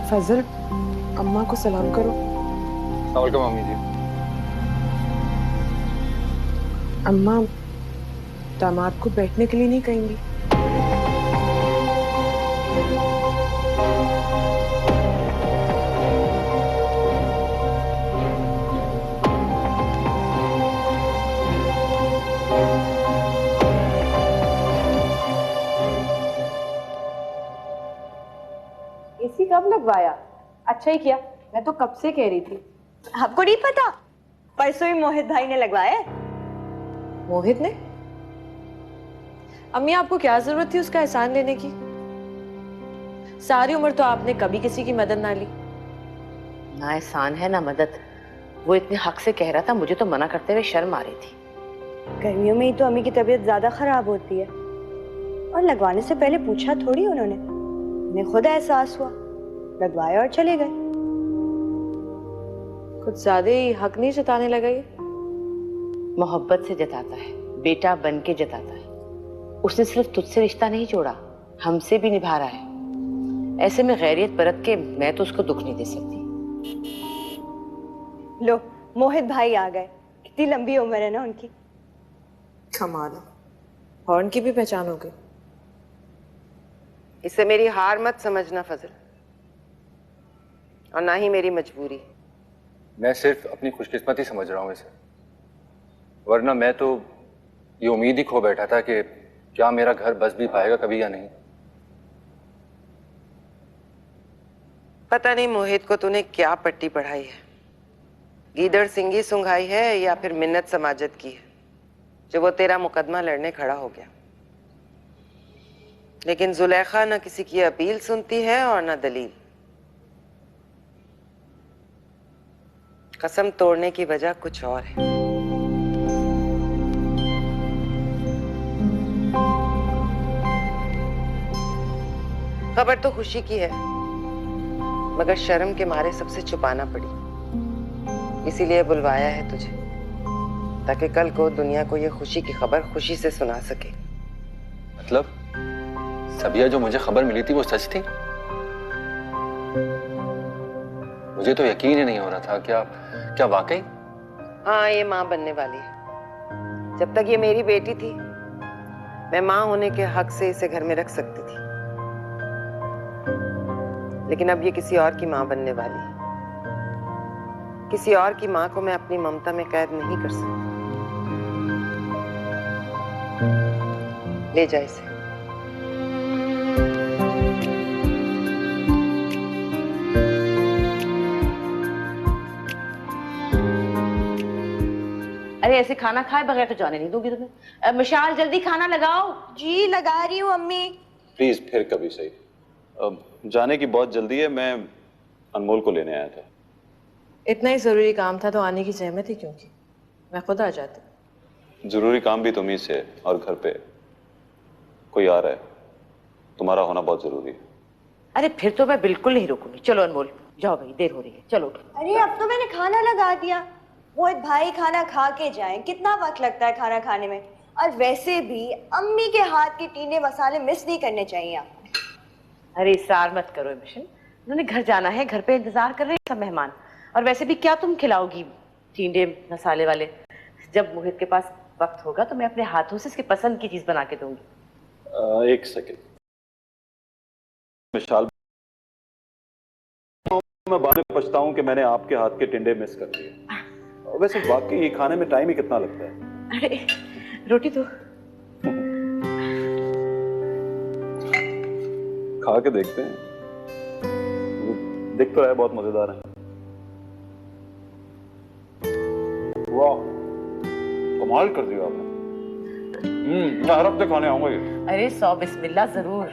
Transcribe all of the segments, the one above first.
फजल, अम्मा को सलाम करो। वेलकम मम्मी जी। अम्मा, दामाद को बैठने के लिए नहीं कहेंगी? एसी कब लगवाया? अच्छा ही किया, मैं तो कब से कह रही थी। आपको नहीं पता? परसों ही मोहित भाई ने लगवाया है। मोहित ने? अम्मी, आपको क्या जरूरत थी उसका एहसान लेने की? सारी उम्र तो आपने कभी किसी की मदद ना ली। ना एहसान है ना मदद। वो इतने हक से कह रहा था, मुझे तो मना करते हुए शर्म आ रही थी। गर्मियों में ही तो अम्मी की तबीयत ज्यादा खराब होती है, और लगवाने से पहले पूछा थोड़ी उन्होंने। उन्हें खुद एहसास हुआ, लगवाया और चले गए। कुछ ज्यादा ही हक नहीं जताने लगा ये। मोहब्बत से जताता है, बेटा बन के जताता है। उसने सिर्फ तुझसे रिश्ता नहीं जोड़ा, हमसे भी निभा रहा है। ऐसे में गैरियत बरत के मैं तो उसको दुख नहीं दे सकती। लो, मोहित भाई आ गए। कितनी लंबी उम्र है ना उनकी। कमाल है, हॉर्न की भी पहचान हो गई। इससे मेरी हार मत समझना फजल, और ना ही मेरी मजबूरी। मैं सिर्फ अपनी खुशकिस्मती समझ रहा हूँ इसे, वरना मैं तो ये उम्मीद ही खो बैठा था कि क्या मेरा घर बस भी पाएगा कभी या नहीं। पता नहीं मोहित को तूने क्या पट्टी पढ़ाई है। गीदड़ सिंगी सुंघाई है या फिर मिन्नत समाजत की है, जो वो तेरा मुकदमा लड़ने खड़ा हो गया। लेकिन जुलेखा न किसी की अपील सुनती है और न दलील। कसम तोड़ने की वजह कुछ और है। खबर तो खुशी की है, मगर शर्म के मारे सबसे छुपाना पड़ी। इसीलिए बुलवाया है तुझे, ताकि कल को दुनिया को ये खुशी की खबर खुशी से सुना सके। मतलब सबिया, जो मुझे खबर मिली थी वो सच थी? मुझे तो यकीन ही नहीं हो रहा था। क्या क्या वाकई? हाँ, ये माँ बनने वाली है। जब तक ये मेरी बेटी थी, मैं माँ होने के हक से इसे घर में रख सकती थी, लेकिन अब ये किसी और की माँ बनने वाली है। किसी और की माँ को मैं अपनी ममता में कैद नहीं कर सकती। ले जा इसे। अरे ऐसे खाना खाए बगैर तो जाने नहीं दूंगी तुम्हें। मिशाल, जल्दी खाना लगाओ। जी लगा रही हूँ अम्मी। प्लीज फिर कभी सही। अब जाने की बहुत जल्दी है, मैं अनमोल को लेने आया था। इतना ही जरूरी काम था तो आने की जहमत ही क्यों की? मैं खुद आ जाती। जरूरी काम भी तुम्ही से है, और घर पे कोई आ रहा है। तुम्हारा होना बहुत जरूरी है। अरे फिर तो मैं बिल्कुल नहीं रुकूंगी। चलो अनमोल, जाओ भाई, देर हो रही है, चलो उठो। अरे अब तो मैंने खाना लगा दिया। मोहित भाई खाना खा के जाएं, कितना वक्त लगता है खाना खाने में। और वैसे भी अम्मी के हाथ के टींडे मसाले मिस नहीं करने चाहिए आपको। अरे इसरार मत करो मिशन, उन्होंने घर जाना है, घर पे इंतजार कर रहे हैं सब मेहमान। और वैसे भी क्या तुम खिलाओगी टींडे मसाले वाले? जब मोहित के पास वक्त होगा तो मैं अपने हाथों से इसकी पसंद की चीज बना के दूंगी। एक सेकेंड विशाल, मैं बाद में पछताऊं कि मैंने आपके हाथ के टिंडे मिस कर दिए। वैसे वाकई ये खाने में टाइम ही कितना लगता है। अरे रोटी तो खा के देखते हैं। दिख तो है बहुत मजेदार है। वाह, कमाल कर दिया आपने। मैं हर हफ्ते खाने आऊंगा ये। अरे सौ बिस्मिल्लाह जरूर।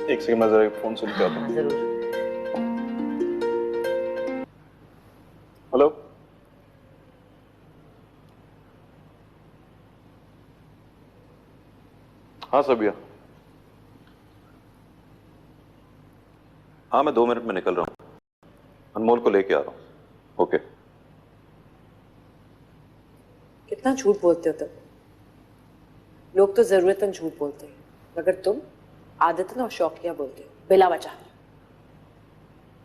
एक सेकंड, मैं जरा फोन सुन के आता हूं। जरूर। हेलो, हाँ सबिया। हाँ, मैं 2 मिनट में निकल रहा हूँ। अनमोल को लेके आ रहा हूँ। ओके। कितना झूठ बोलते हो तुम। लोग तो जरूरतन झूठ बोलते हैं, मगर तुम आदतन और शौकिया बोलते हो, बिला वजह।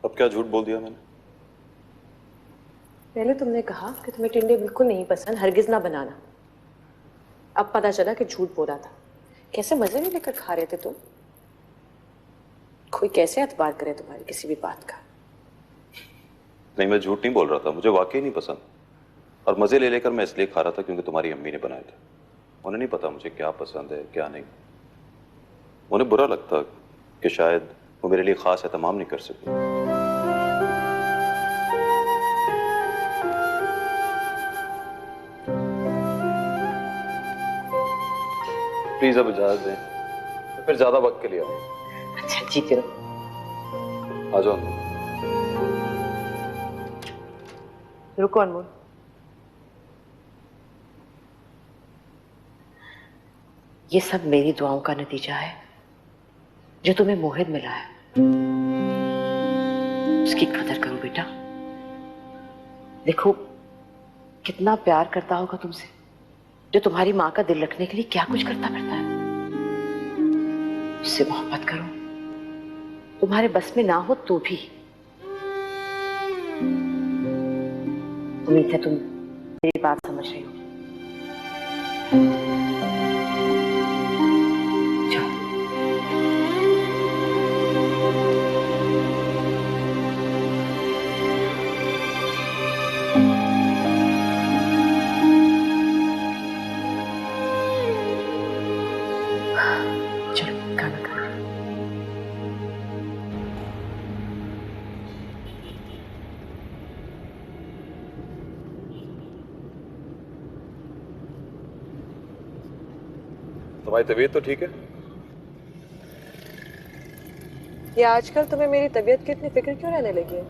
अब क्या झूठ बोल दिया मैंने? पहले तुमने कहा कि तुम्हें टिंडे बिल्कुल नहीं पसंद, हरगिज ना बनाना। अब पता चला कि झूठ बोला था। कैसे मजे में लेकर खा रहे थे तुम? कोई कैसे एतबार करे तुम्हारी किसी भी बात का? नहीं, मैं झूठ नहीं बोल रहा था, मुझे वाकई नहीं पसंद। और मजे ले लेकर मैं इसलिए खा रहा था क्योंकि तुम्हारी अम्मी ने बनाए थे। उन्हें नहीं पता मुझे क्या पसंद है क्या नहीं। उन्हें बुरा लगता कि शायद वो मेरे लिए खास एहतमाम नहीं कर सकी। प्लीज अब इजाजत दें, तो फिर ज्यादा वक्त के लिए आऊँ। अच्छा जी, फिर आ जाओ अंदर। रुको अनमोल। ये सब मेरी दुआओं का नतीजा है जो तुम्हें मोहित मिला है। उसकी कदर करो बेटा। देखो कितना प्यार करता होगा तुमसे, जो तुम्हारी माँ का दिल रखने के लिए क्या कुछ करता फिरता है। उससे मोहब्बत करो, तुम्हारे बस में ना हो तो भी। उम्मीद है तुम मेरी बात समझ रही हो। जाओ। चलो खाना खा। तुम्हारी तबीयत तो ठीक है? ये आजकल तुम्हें मेरी तबीयत की इतनी फिक्र क्यों रहने लगी है?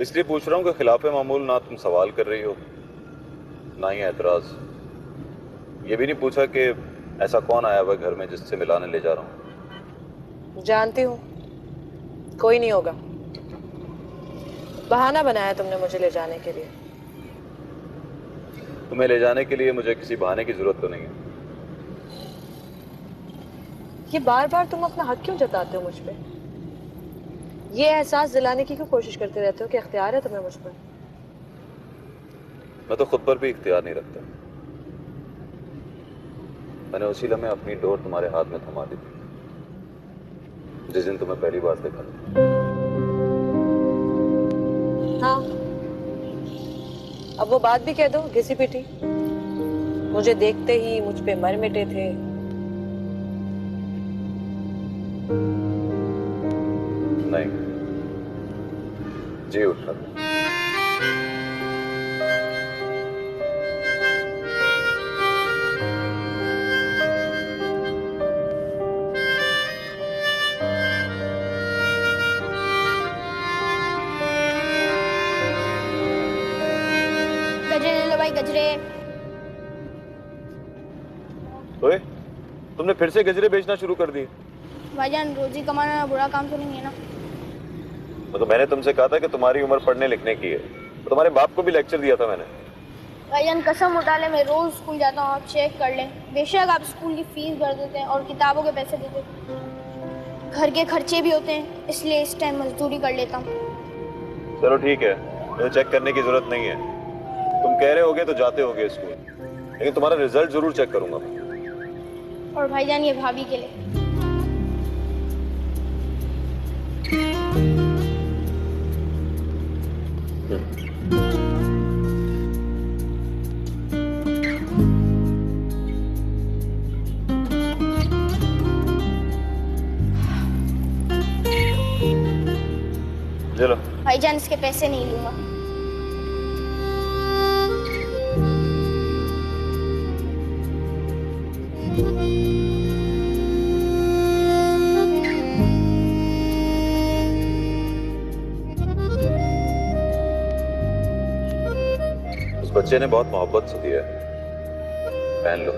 इसलिए पूछ रहा हूँ कि खिलाफे मामूल ना तुम सवाल कर रही हो ना ही एतराज। ये भी नहीं पूछा कि ऐसा कौन आया हुआ घर में जिससे मिलाने ले जा रहा हूँ। जानती हूँ कोई नहीं होगा। बहाना बनाया तुमने मुझे ले जाने के लिए। तुम्हें ले जाने के लिए मुझे किसी बहाने की जरूरत तो नहीं है। ये बार बार तुम अपना हक क्यों जताते हो मुझ पे? ये एहसास दिलाने की क्यों कोशिश करते रहते हो कि इख्तियार है तुम्हें मुझ पर? मैं तो खुद पर भी इख्तियार नहीं रखता। मैंने उसी लम्हे अपनी डोर तुम्हारे हाथ में थमा दी थी जिस दिन तुम्हें पहली बार देखा था। हाँ, अब वो बात भी कह दो, घिसी पिटी। मुझे देखते ही मुझ पे मर मिटे थे। नहीं, जी उठा था। गजरे ले लो भाई, गजरे। ओए, तुमने फिर से गजरे बेचना शुरू कर दिए? भाईजान रोजी कमाना बुरा काम तो नहीं है ना? तो मैंने तुमसे कहा था कि तुम्हारी उम्र पढ़ने लिखने की है। तो तुम्हारे बाप को भी लेक्चर दिया था मैंने। भाईजान कसम उठा ले, मैं रोज स्कूल जाता हूँ, आप चेक कर लें। बेशक आप स्कूल की फीस भर देते हैं और किताबों के पैसे देते हैं, घर के खर्चे भी होते हैं, इसलिए इस टाइम मजदूरी कर लेता हूँ। चलो ठीक है, मुझे चेक करने की जरूरत नहीं है। तुम कह रहे होगे तो जाते होगे स्कूल, लेकिन तुम्हारा रिजल्ट जरूर चेक करूंगा मैं। और भाईजान ये भाभी के लिए। चलो भाईजान इसके पैसे नहीं लूंगा। उस बच्चे ने बहुत मोहब्बत से दिया है, पहन लो।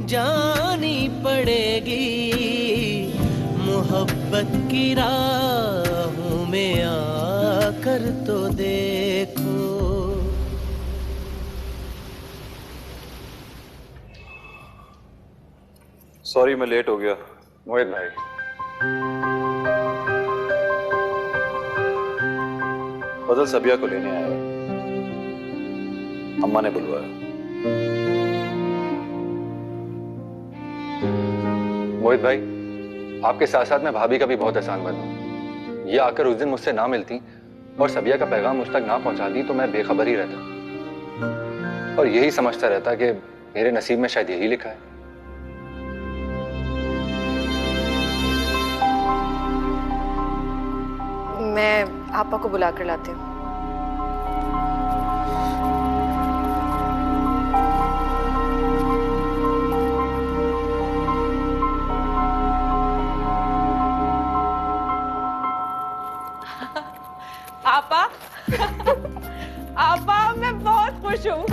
जानी पड़ेगी, मोहब्बत की राहों में आकर तो देखो। सॉरी मैं लेट हो गया। मोहित भाई, फजल सबिया को लेने आया है, अम्मा ने बुलवाया। मोहित भाई, आपके साथ साथ मैं भाभी का भी बहुत एहसान बनूं। ये आकर उस दिन मुझसे ना मिलती और सबिया का पैगाम मुझ तक ना पहुंचाती तो मैं बेखबर ही रहता और यही समझता रहता कि मेरे नसीब में शायद यही लिखा है। मैं आपा को बुला कर लाती हूँ। आपा आपा मैं बहुत खुश हूँ।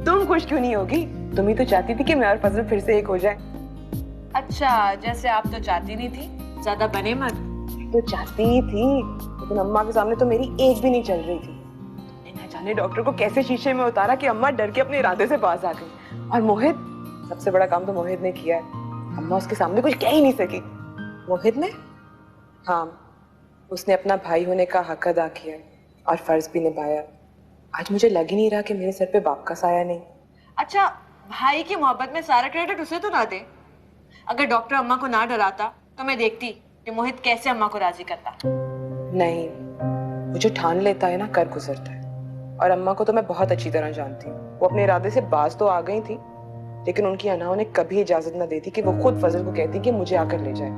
तुम खुश क्यों नहीं होगी? तुम ही तो चाहती थी कि मैं और फजल फिर से एक हो जाए। अच्छा, जैसे आप तो चाहती नहीं थी, ज्यादा बने मत। तो चाहती ही थी, लेकिन अम्मा के सामने तो मेरी एक भी नहीं चल रही थी। ना जाने डॉक्टर को कैसे शीशे में उतारा कि अम्मा डर के अपने इरादे से पास आ गई। और मोहित, सबसे बड़ा काम तो मोहित ने किया है। अम्मा उसके सामने कुछ कह ही नहीं सकी। मोहित ने? हाँ, उसने अपना भाई होने का हक अदा किया और फर्ज भी निभाया। आज मुझे लग ही नहीं रहा कि मेरे सर पे बाप का साया नहीं। अच्छा, भाई की मोहब्बत में सारा क्रेडिट उसे तो ना दे। अगर डॉक्टर अम्मा को ना डराता तो मैं देखती कि मोहित कैसे अम्मा को राजी करता। नहीं, वो जो ठान लेता है ना, कर गुजरता है। और अम्मा को तो मैं बहुत अच्छी तरह जानती हूँ। वो अपने इरादे से बाज तो आ गई थी, लेकिन उनकी अना ने कभी इजाजत न देती कि वो खुद फजल को कहती कि मुझे आकर ले जाए।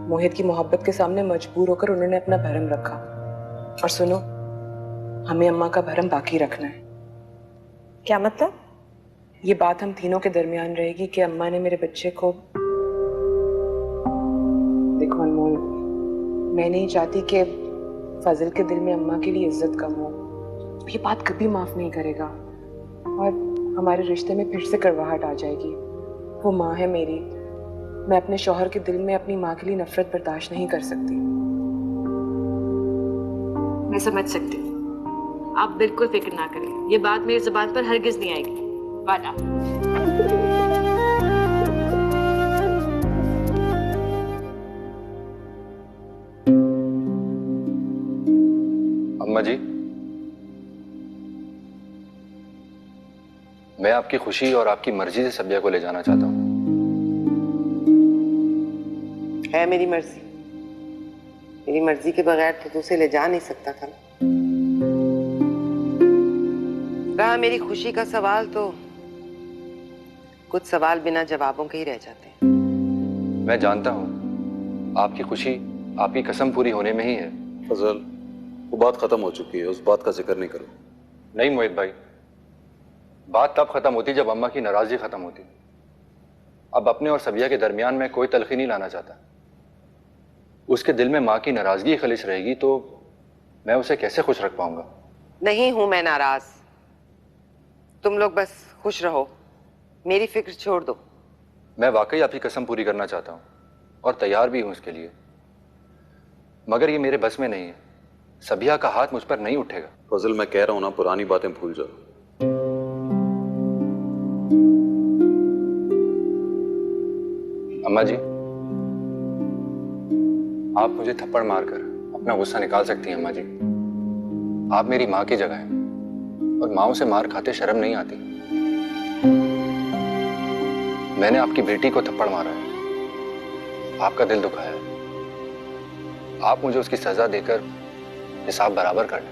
मोहित की मोहब्बत के सामने मजबूर होकर उन्होंने अपना भरम रखा। और सुनो, हमें अम्मा का भरम बाकी रखना है। क्या मतलब? ये बात हम तीनों के दरमियान रहेगी कि अम्मा ने मेरे बच्चे को। देखो अनमोल, मैं नहीं चाहती कि फजल के दिल में अम्मा के लिए इज्जत कम हो। ये बात कभी माफ नहीं करेगा और हमारे रिश्ते में फिर से कड़वाहट आ जाएगी। वो माँ है मेरी, मैं अपने शौहर के दिल में अपनी माँ के लिए नफरत बर्दाश्त नहीं कर सकती। मैं समझ सकती हूँ, आप बिल्कुल फिक्र ना करें। ये बात मेरी जुबान पर हरगिज नहीं आएगी, वादा। अम्मा जी, मैं आपकी खुशी और आपकी मर्जी से सबिया को ले जाना चाहता हूँ। है मेरी मर्जी। मेरी मर्जी के बगैर तो तू उसे ले जा नहीं सकता था। रहा मेरी खुशी का सवाल, तो कुछ सवाल बिना जवाबों के ही रह जाते हैं। मैं जानता हूँ आपकी खुशी आपकी कसम पूरी होने में ही है। फजल, वो बात खत्म हो चुकी है, उस बात का जिक्र नहीं करो। नहीं मोहित भाई, बात तब खत्म होती जब अम्मा की नाराजगी खत्म होती। अब अपने और सबिया के दरमियान में कोई तलखी नहीं लाना चाहता। उसके दिल में माँ की नाराजगी खलिश रहेगी तो मैं उसे कैसे खुश रख पाऊंगा? नहीं हूं मैं नाराज। तुम लोग बस खुश रहो, मेरी फिक्र छोड़ दो। मैं वाकई आपकी कसम पूरी करना चाहता हूँ और तैयार भी हूं इसके लिए, मगर ये मेरे बस में नहीं है। सबिया का हाथ मुझ पर नहीं उठेगा। फजल, मैं कह रहा हूं ना, पुरानी बातें भूल जाओ। अम्मा जी, आप मुझे थप्पड़ मारकर अपना गुस्सा निकाल सकती हैं। अम्मा जी, आप मेरी माँ की जगह हैं और माँओं से मार खाते शर्म नहीं आती। मैंने आपकी बेटी को थप्पड़ मारा है, आपका दिल दुखाया है। आप मुझे उसकी सजा देकर हिसाब बराबर कर लें।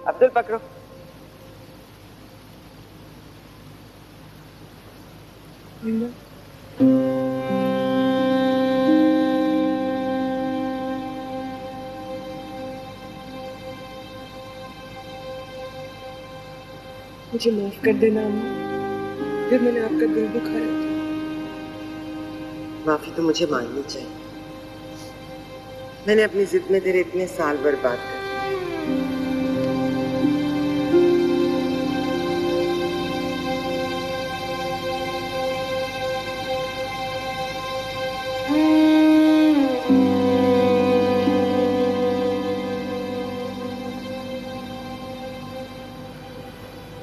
अब्दुल पकड़ो। मुझे माफ कर देना अम्मा, फिर मैंने आपका दिल दुखाया था। माफी तो मुझे मांगनी चाहिए। मैंने अपनी जिद में तेरे इतने साल बर्बाद कर दिए।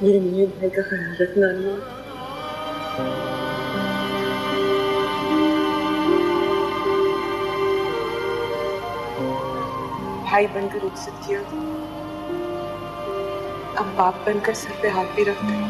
मेरे मियां भाई का ख्याल रखना अम्मा। भाई बनकर इज्जत किया, अब बाप बनकर सर पे हाथ भी रखते हैं।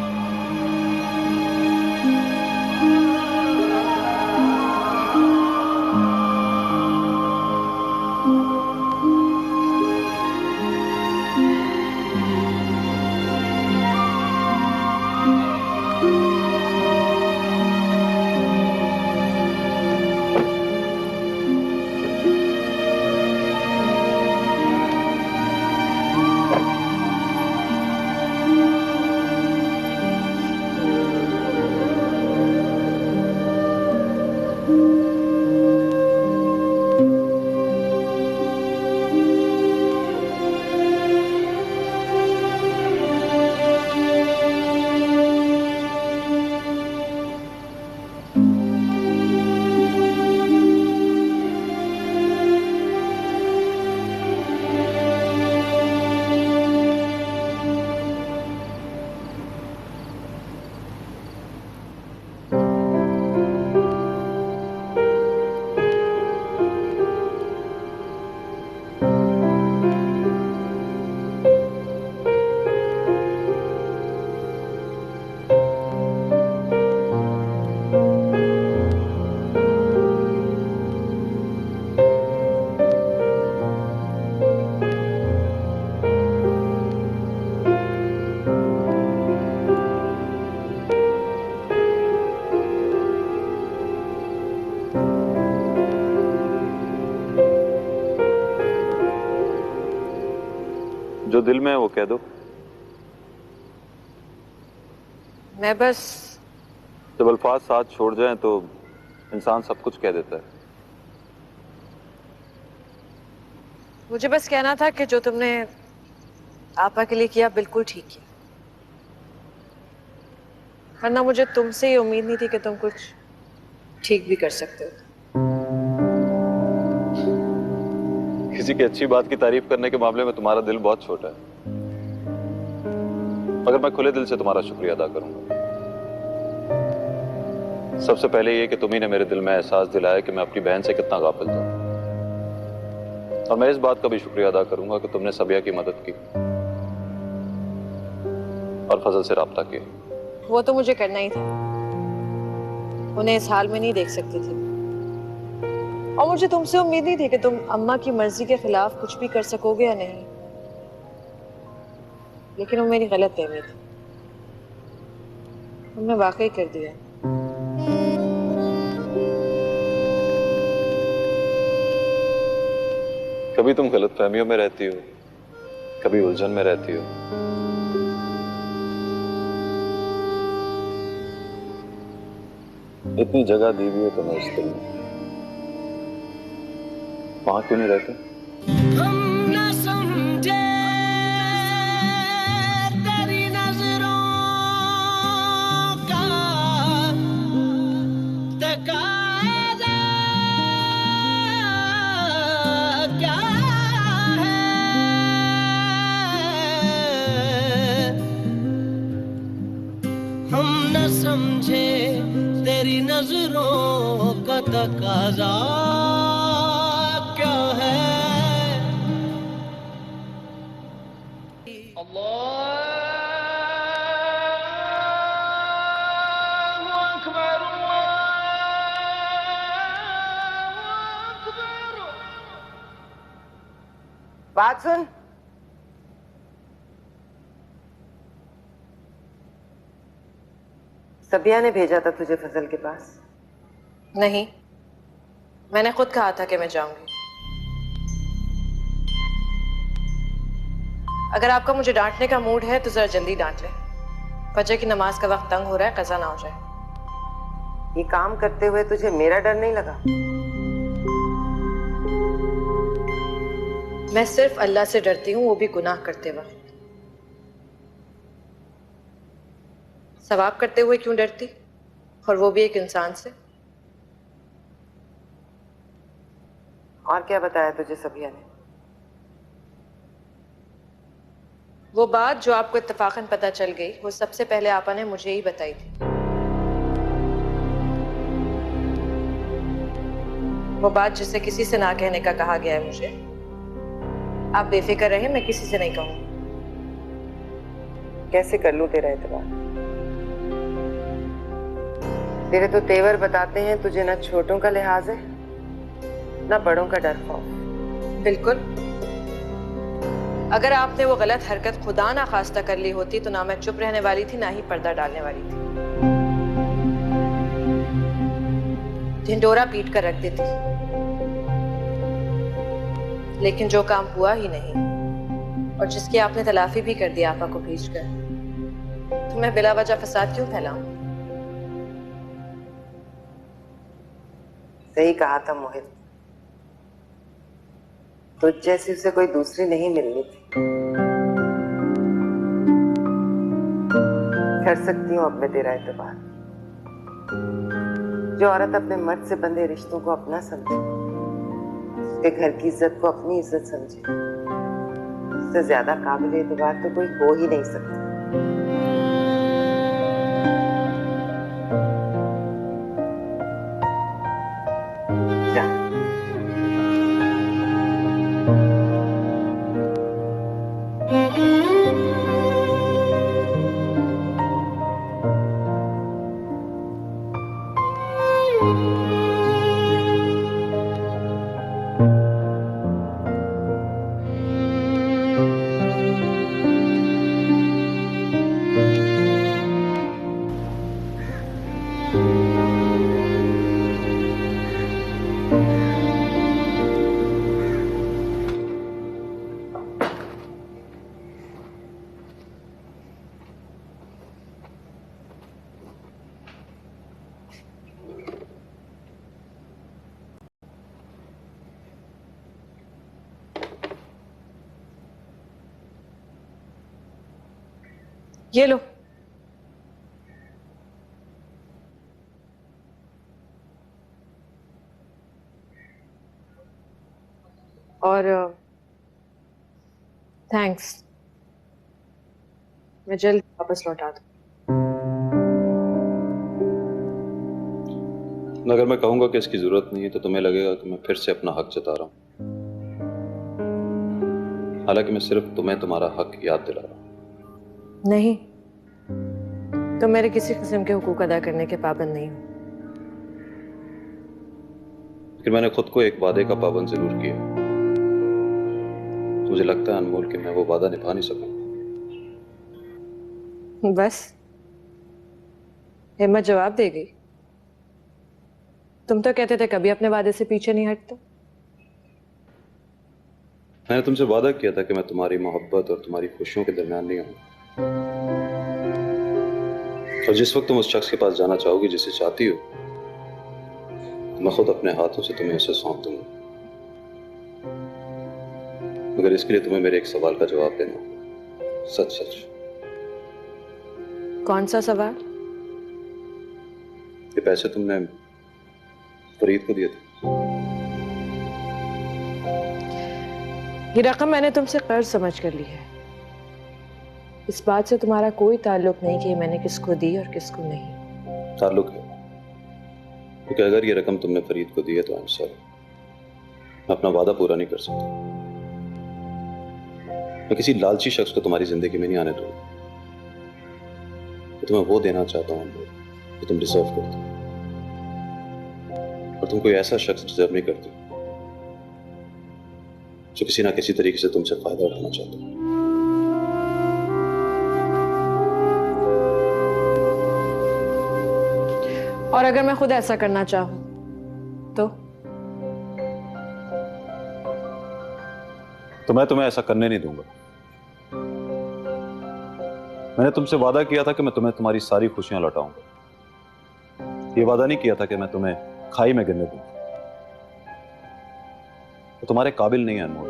जो दिल में है वो कह दो। मैं बस जब अल्फाज साथ छोड़ जाएं तो इंसान सब कुछ कह देता है। मुझे बस कहना था कि जो तुमने आपा के लिए किया बिल्कुल ठीक किया, वरना मुझे तुमसे ये उम्मीद नहीं थी कि तुम कुछ ठीक भी कर सकते हो। किसी की अच्छी बात की तारीफ करने के मामले में तुम्हारा दिल बहुत छोटा है, मगर मैं खुले दिल से तुम्हारा शुक्रिया अदा करूंगा। सबसे पहले ये कि तुम ही ने मेरे दिल में एहसास दिलाया कि मैं अपनी बहन से कितना गाफिल था, और मैं इस बात का भी शुक्रिया अदा करूंगा कि तुमने सबिया की मदद की और फजल से राब्ता किया। वो तो मुझे करना ही था, उन्हें इस हाल में नहीं देख सकती थी, और मुझे तुमसे उम्मीद नहीं थी कि तुम अम्मा की मर्जी के खिलाफ कुछ भी कर सकोगे या नहीं, लेकिन वो मेरी गलत फहमी थी, तुमने वाकई कर दिया। कभी तुम गलतफहमियों में रहती हो, कभी उलझन में रहती हो। इतनी जगह दी हुई है तुम्हें उस दिल में, वहां क्यों नहीं रहते? हम न समझे तेरी नजरों का तकाज़ा क्या है, हम न समझे तेरी नजरों का तकाज़ा क्या है। बात सुन, सबिया ने भेजा था तुझे फजल के पास? नहीं, मैंने खुद कहा था कि मैं जाऊंगी। अगर आपका मुझे डांटने का मूड है तो जरा जल्दी डांट ले। फजर की नमाज का वक्त तंग हो रहा है, कज़ा ना हो जाए। ये काम करते हुए तुझे मेरा डर नहीं लगा? मैं सिर्फ अल्लाह से डरती हूँ, वो भी गुनाह करते वक्त। सवाब करते हुए क्यों डरती, और वो भी एक इंसान से? और क्या बताया तुझे सबिया ने? वो बात जो आपको इत्तफाकन पता चल गई, वो सबसे पहले आपा ने मुझे ही बताई थी। वो बात जिसे किसी से ना कहने का कहा गया है मुझे। आप बेफिक्र रहे, मैं किसी से नहीं कहूंगी। कैसे कर लूं तेरा एतबार? तेरे तो तेवर बताते हैं तुझे ना छोटों का लिहाज है ना बड़ों का डर खौफ। बिल्कुल। अगर आपने वो गलत हरकत खुदा ना खास्ता कर ली होती तो ना मैं चुप रहने वाली थी, ना ही पर्दा डालने वाली थी। ढिंडोरा पीट कर रख देती। लेकिन जो काम हुआ ही नहीं, और जिसकी आपने तलाफी भी कर दी आपा को भेजकर, तो मैं बिला वजह फसाद क्यों फैलाऊं? सही कहा था मोहित, तुझ जैसी उसे कोई दूसरी नहीं मिलनी थी। कर सकती हूँ अब मैं तेरा एतबार। जो औरत अपने मर्द से बंधे रिश्तों को अपना समझे, उसके घर की इज्जत को अपनी इज्जत समझे, उससे ज्यादा काबिल एतबार तो कोई हो ही नहीं सकता। जा। ये लो। और थैंक्स, मैं जल्द वापस लौटा दूँ। अगर मैं कहूंगा कि इसकी जरूरत नहीं है तो तुम्हें लगेगा कि मैं फिर से अपना हक जता रहा हूं। हालांकि मैं सिर्फ तुम्हें तुम्हारा हक याद दिला रहा हूं। नहीं, तो मेरे किसी किस्म के हुकूक अदा करने के पाबंद नहीं हूँ। लेकिन मैंने खुद को एक वादे का पाबंद जरूर किया। मुझे लगता है अनमोल कि मैं वो वादा निभा नहीं सकूंगा। बस हिम्मत जवाब दे गई। तुम तो कहते थे कभी अपने वादे से पीछे नहीं हटते। मैंने तुमसे वादा किया था कि मैं तुम्हारी मोहब्बत और तुम्हारी खुशियों के दरमियान नहीं आऊंगा, और जिस वक्त तुम उस शख्स के पास जाना चाहोगी जिसे चाहती हो, मैं खुद अपने हाथों से तुम्हें उसे सौंप दूंगा। मगर इसके लिए तुम्हें मेरे एक सवाल का जवाब देना, सच सच। कौन सा सवाल? ये पैसे तुमने फरीद को दिए थे। ये रकम मैंने तुमसे कर्ज समझ कर ली है। इस बात से तुम्हारा कोई ताल्लुक नहीं कि मैंने किसको दी और किसको नहीं। ताल्लुक है, क्योंकि अगर ये रकम तुमने फरीद को दी है तो आई एम सॉरी, मैं अपना वादा पूरा नहीं कर सकता। मैं किसी लालची शख्स को तुम्हारी जिंदगी में नहीं आने दूंगा। मैं तुम्हें वो देना चाहता हूं जो तुम डिजर्व करते हो, और तुम कोई ऐसा शख्स डिजर्व नहीं करती जो किसी ना किसी तरीके से तुमसे फायदा उठाना चाहता है। और अगर मैं खुद ऐसा करना चाहूं तो मैं तुम्हें ऐसा करने नहीं दूंगा। मैंने तुमसे वादा किया था कि मैं तुम्हें तुम्हारी सारी खुशियां लौटाऊंगा। ये वादा नहीं किया था कि मैं तुम्हें खाई में गिरने दूंगा। तो तुम्हारे काबिल नहीं है अनमोल।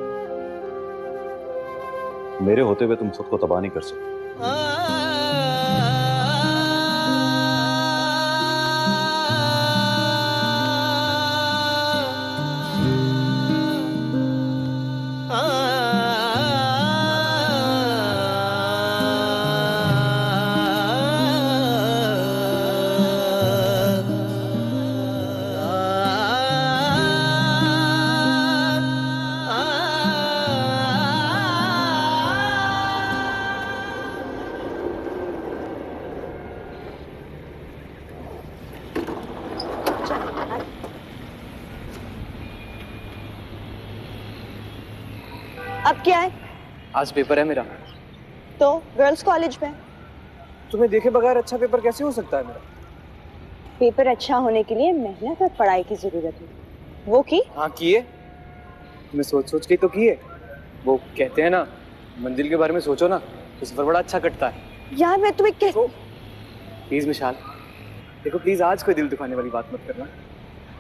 मेरे होते हुए तुम खुद को तबाह नहीं कर सकते। अब क्या है? आज पेपर है मेरा। तो गर्ल्स कॉलेज में तुम्हें देखे बगैर अच्छा पेपर कैसे हो सकता है मेरा? पेपर अच्छा होने के लिए मेहनत और पढ़ाई की जरूरत है। वो की? हाँ किए। तुम्हें सोच सोच के ही तो किए। वो कहते हैं ना, मंजिल के बारे में सोचो ना तो सफर बड़ा अच्छा कटता है। यार मैं तुम्हें प्लीज मिशाल, देखो प्लीज आज कोई दिल दुखाने वाली बात मत करना।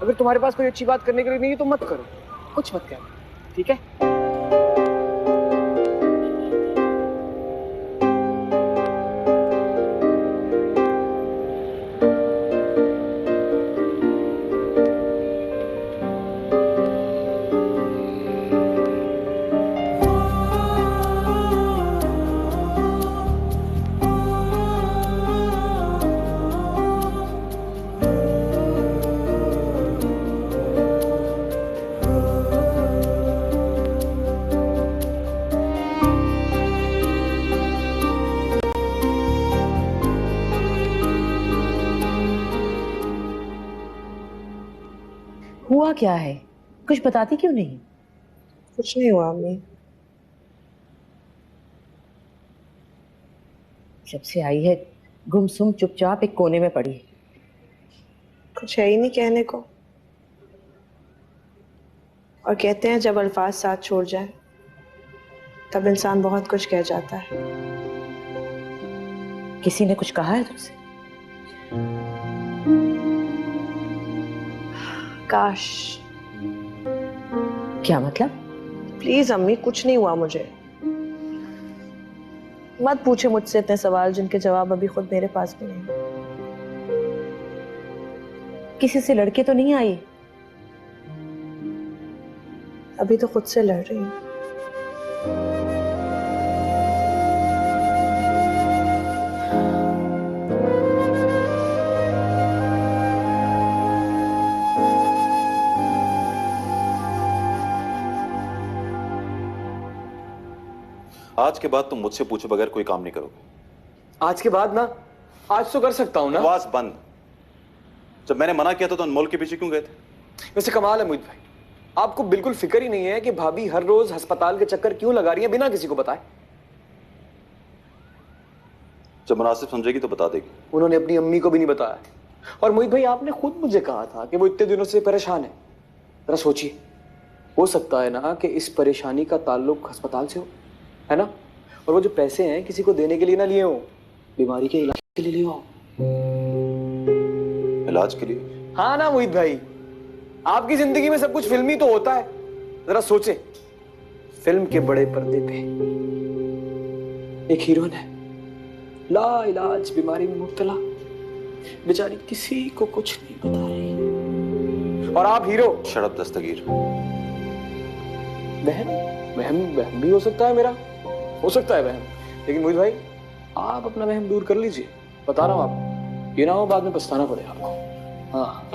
अगर तुम्हारे पास कोई अच्छी बात करने के लिए नहीं है तो मत करो, कुछ मत कहना, ठीक है? हुआ क्या है? कुछ बताती क्यों नहीं? कुछ नहीं हुआ अम्मी। जब से आई है गुमसुम चुपचाप एक कोने में पड़ी है। कुछ है ही नहीं कहने को। और कहते हैं जब अल्फाज साथ छोड़ जाए तब इंसान बहुत कुछ कह जाता है। किसी ने कुछ कहा है तुमसे? काश। क्या मतलब? प्लीज अम्मी, कुछ नहीं हुआ मुझे। मत पूछे मुझसे इतने सवाल जिनके जवाब अभी खुद मेरे पास भी नहीं। किसी से लड़के तो नहीं आई? अभी तो खुद से लड़ रही हूँ। आज के बाद तुम मुझसे पूछे बगैर कोई काम नहीं करोगे। आज के बाद ना, आज तो कर सकता हूँ ना। आवाज बंद। जब मैंने मना किया था तो अनमोल के पीछे क्यों गए थे? वैसे कमाल है मोहित भाई, आपको बिल्कुल फिक्र ही नहीं है कि भाभी हर रोज अस्पताल के चक्कर क्यों लगा रही है बिना किसी को बताए। जब मुनासिब समझेगी तो बता देगी। उन्होंने अपनी अम्मी को भी नहीं बताया। और मोहित भाई आपने खुद मुझे कहा था कि वो इतने दिनों से परेशान है। जरा सोचिए, हो सकता है ना कि इस परेशानी का ताल्लुक अस्पताल से हो, है ना? और वो जो पैसे हैं किसी को देने के लिए ना लिए हो, बीमारी के इलाज के लिए लिए हो। इलाज के लिए? हाँ ना मोहित भाई, आपकी जिंदगी में सब कुछ फिल्मी तो होता है। जरा सोचे, फिल्म के बड़े पर्दे पे एक हीरोइन है, ला इलाज बीमारी में मुब्तला, बेचारी किसी को कुछ नहीं बता रही, और आप हीरो। शराब दस्तगीर। बहन वहम वहम भी हो सकता है मेरा, हो सकता है वहम, लेकिन मोहित भाई आप अपना वहम दूर कर लीजिए। बता रहा हूं आपको, ये ना हो बाद में पछताना पड़े आपको। हाँ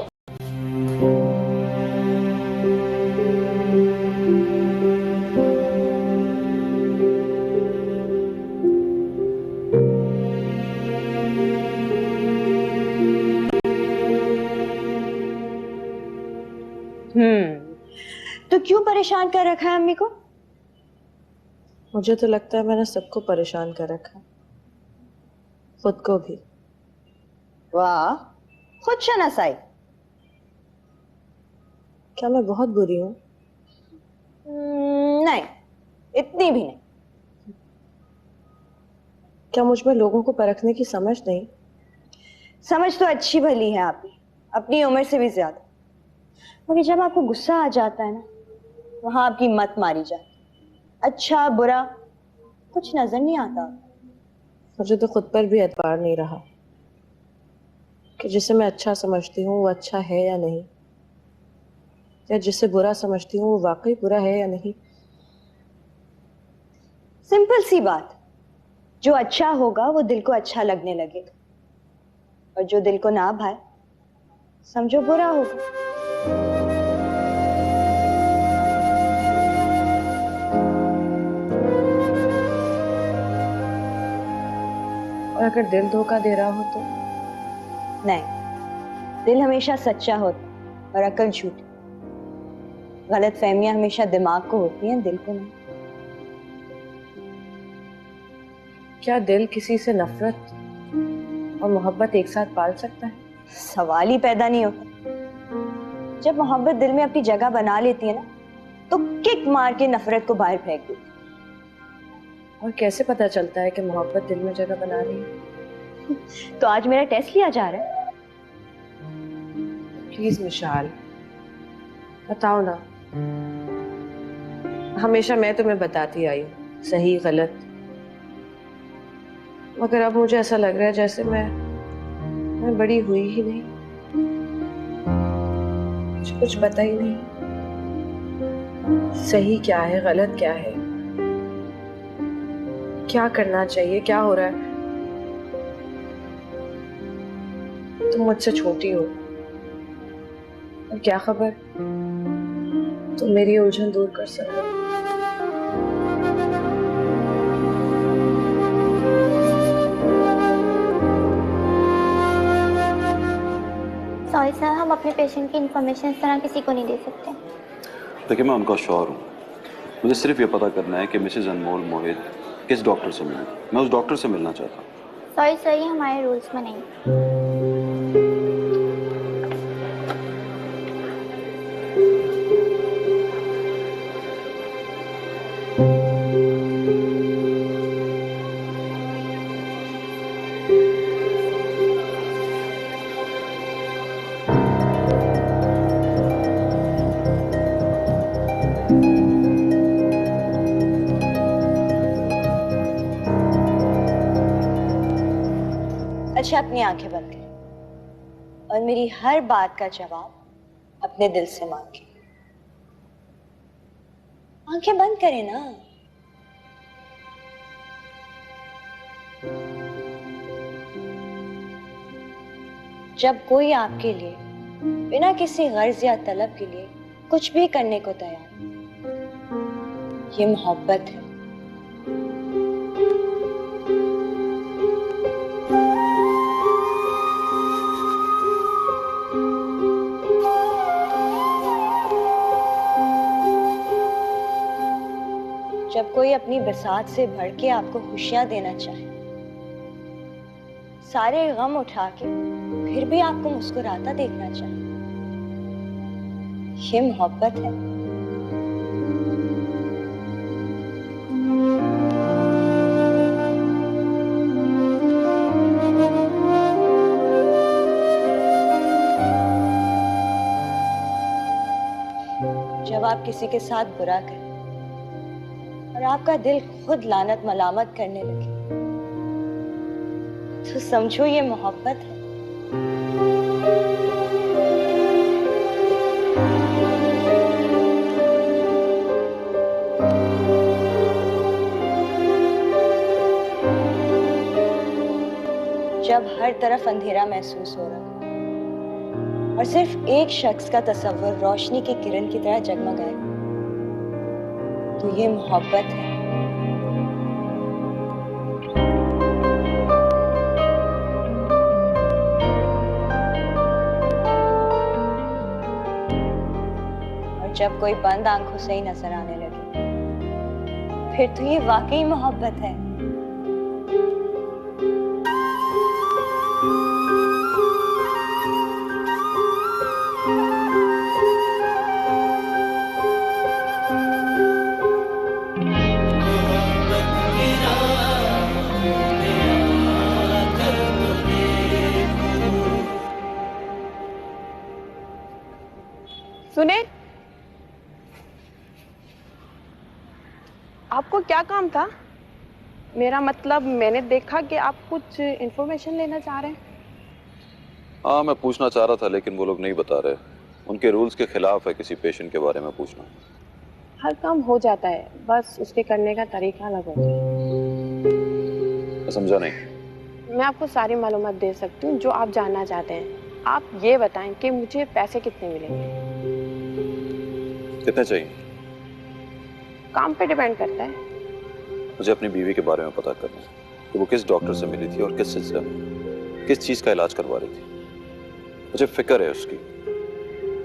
तो क्यों परेशान कर रखा है अम्मी को? मुझे तो लगता है मैंने सबको परेशान कर रखा है, खुद को भी। वाह, खुद शनासाई। क्या मैं बहुत बुरी हूँ? नहीं, इतनी भी नहीं। क्या मुझ में लोगों को परखने की समझ नहीं? समझ तो अच्छी भली है आपकी, अपनी उम्र से भी ज्यादा। मगर जब आपको गुस्सा आ जाता है ना, वहां आपकी मत मारी जाती। अच्छा बुरा कुछ नजर नहीं आता। मुझे तो खुद पर भी एतबार नहीं रहा कि जिसे मैं अच्छा समझती हूँ वो अच्छा है या नहीं, या जिसे बुरा समझती हूँ वो वाकई बुरा है या नहीं। सिंपल सी बात, जो अच्छा होगा वो दिल को अच्छा लगने लगेगा, और जो दिल को ना भाए समझो बुरा होगा। और अगर दिल धोखा दे रहा हो तो? नहीं, दिल हमेशा सच्चा होता और अकल झूठी। गलत फहमियां हमेशा दिमाग को होती हैं, दिल को नहीं। क्या दिल किसी से नफरत और मोहब्बत एक साथ पाल सकता है? सवाल ही पैदा नहीं होता। जब मोहब्बत दिल में अपनी जगह बना लेती है ना, तो किक मार के नफरत को बाहर फेंक देती। और कैसे पता चलता है कि मोहब्बत दिल में जगह बना रही है? तो आज मेरा टेस्ट लिया जा रहा है। प्लीज मिशाल, बताओ ना। हमेशा मैं तुम्हें बताती आई हूँ सही गलत, मगर अब मुझे ऐसा लग रहा है जैसे मैं बड़ी हुई ही नहीं, मुझे कुछ पता ही नहीं सही क्या है गलत क्या है, क्या करना चाहिए, क्या हो रहा है। तुम मुझसे छोटी हो, और क्या खबर तुम मेरी उलझन दूर कर सकते हो। सॉरी सर, हम अपने पेशेंट की इन्फॉर्मेशन इस तरह किसी को नहीं दे सकते। देखिए मैं उनका शौहर हूँ, मुझे सिर्फ ये पता करना है कि मिसेज अनमोल मोहित किस डॉक्टर से मिले। मैं उस डॉक्टर से मिलना चाहता हूँ। सॉरी सर, ये हमारे रूल्स में नहीं। अच्छा, अपनी आंखें बंद करें और मेरी हर बात का जवाब अपने दिल से मांगे। आंखें बंद करें ना। जब कोई आपके लिए बिना किसी गर्ज या तलब के लिए कुछ भी करने को तैयार, ये मोहब्बत है। जब कोई अपनी बसात से बढ़ के आपको खुशियां देना चाहे, सारे गम उठा के फिर भी आपको मुस्कुराता देखना चाहे, ये मोहब्बत है। जब आप किसी के साथ बुरा करें और आपका दिल खुद लानत मलामत करने लगे, तो समझो ये मोहब्बत है। जब हर तरफ अंधेरा महसूस हो रहा और सिर्फ एक शख्स का तस्वुर रोशनी की किरण की तरह जगमगाए, तो ये मोहब्बत है। और जब कोई बंद आंखों से ही नजर आने लगे, फिर तो ये वाकई मोहब्बत है। सुने, आपको क्या काम था? मेरा मतलब, मैंने देखा कि आप कुछ इंफॉर्मेशन लेना चाह रहे हैं। हाँ, मैं पूछना चाह रहा था लेकिन वो लोग नहीं बता रहे। उनके रूल्स के खिलाफ है किसी पेशेंट के बारे में पूछना। हर काम हो जाता है, बस उसके करने का तरीका अलग होता है। मैं समझा नहीं। मैं आपको सारी मालूमात दे सकती हूँ जो आप जानना चाहते हैं। आप ये बताएं कि मुझे पैसे कितने मिलेंगे। कितने चाहिए? काम पे डिपेंड करता है। मुझे अपनी बीवी के बारे में पता करना है कि वो किस डॉक्टर से मिली थी और किस सिलसिले में, किस चीज का इलाज करवा रही थी। मुझे फिक्र है उसकी।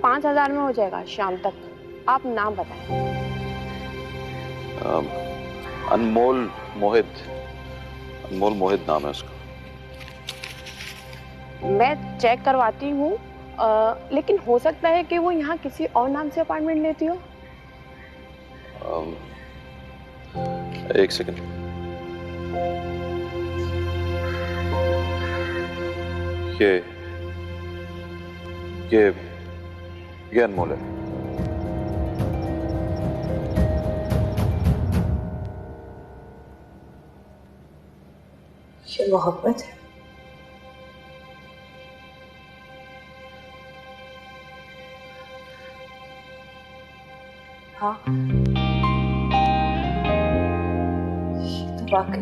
5,000 में हो जाएगा शाम तक। आप नाम बताएं। अनमोल मोहित। अनमोल मोहित नाम है उसका। मैं चेक करवाती हूँ, लेकिन हो सकता है कि वो यहाँ किसी और नाम से अपार्टमेंट लेती हो। एक सेकंड। ये अनमोल है। ये मोहब्बत है। हाँ, ये तो वाकई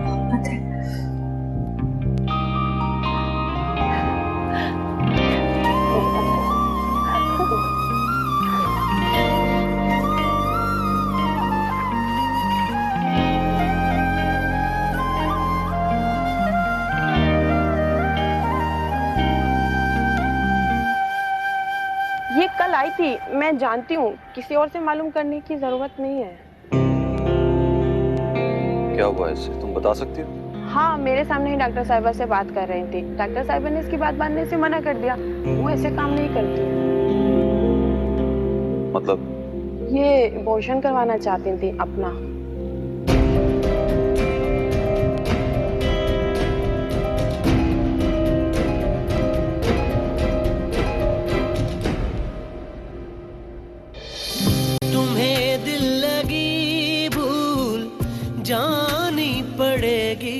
मोहब्बत है। ये कल आई थी, मैं जानती हूँ। किसी और से मालूम करने की जरूरत नहीं है। क्या हुआ इससे, तुम बता सकती हो? हाँ, मेरे सामने ही डॉक्टर साहिबा से बात कर रही थी। डॉक्टर साहिबा ने इसकी बात मानने से मना कर दिया। वो ऐसे काम नहीं करती। मतलब? ये अबॉर्शन करवाना चाहती थी अपना। तुम्हें दिल लगी भूल जानी पड़ेगी।